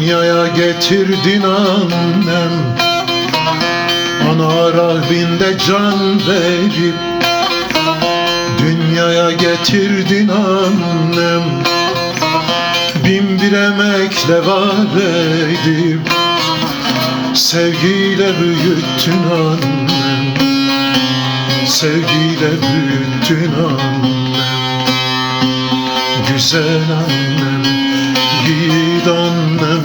Dünyaya getirdin annem, ana rahminde can verip. Dünyaya getirdin annem, bin bir emekle var edip. Sevgiyle büyüttün annem, sevgiyle büyüttün annem. Güzel annem, yiğit annem,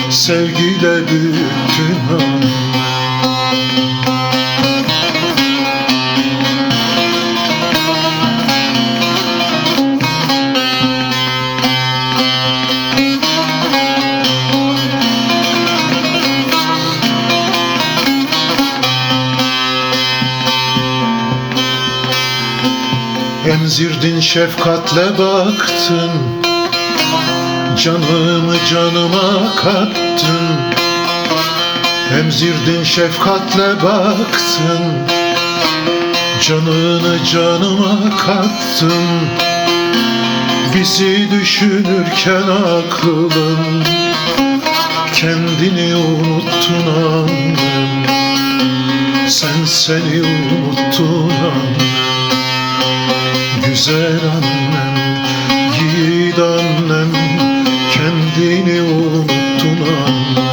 sevgiyle büyüttün annem. Emzirdin şefkatle baktın, canımı canıma kattın. Emzirdin şefkatle baktın, canını canıma kattın. Bizi düşünürken aklın, kendini unuttun annem. Sen seni unuttun annem. Güzel annem, yiğit annem, kendini unuttun annem.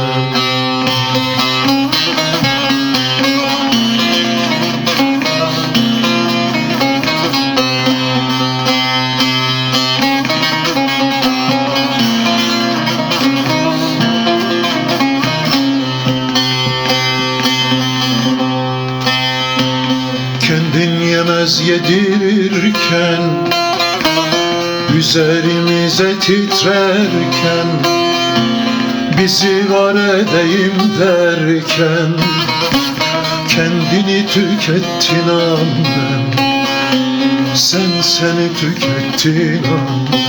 Kendin yemez yedirirken, üzerimize titrerken, bizi var edeyim derken, kendini tükettin annem. Sen seni tükettin annem.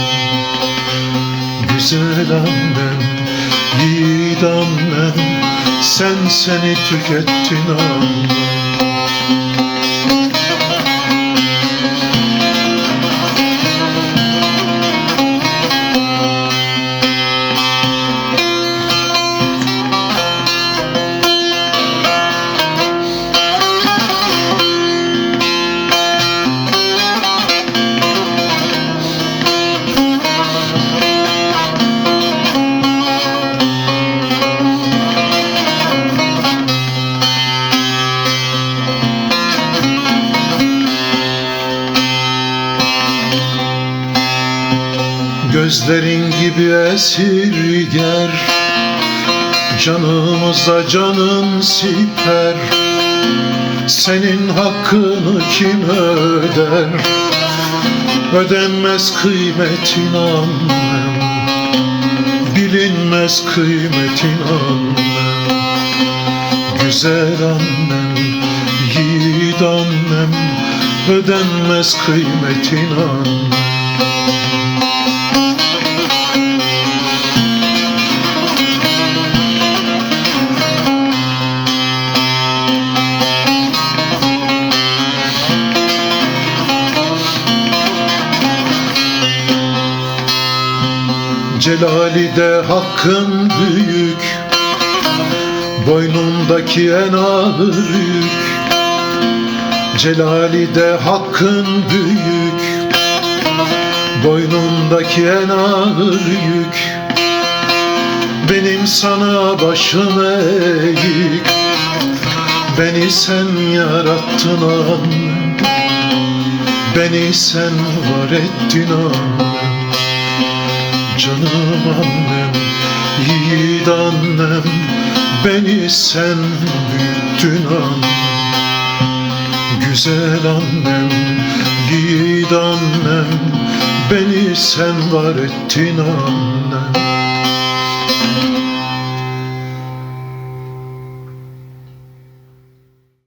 Güzel annem, yiğit annem, sen seni tükettin annem. Gözlerin gibi esirger, canımıza canın siper. Senin hakkını kim öder? Ödenmez kıymetin annem, bilinmez kıymetin annem. Güzel annem, yiğit annem, ödenmez kıymetin annem. Celalide hakkın büyük, boynundaki en ağır yük. Celalide hakkın büyük, boynundaki en ağır yük. Benim sana başım eğik, beni sen yarattın annem. Beni sen var ettin annem. Canım annem, yiğit annem, beni sen büyüttün annem. Güzel annem, yiğit annem, beni sen var ettin annem.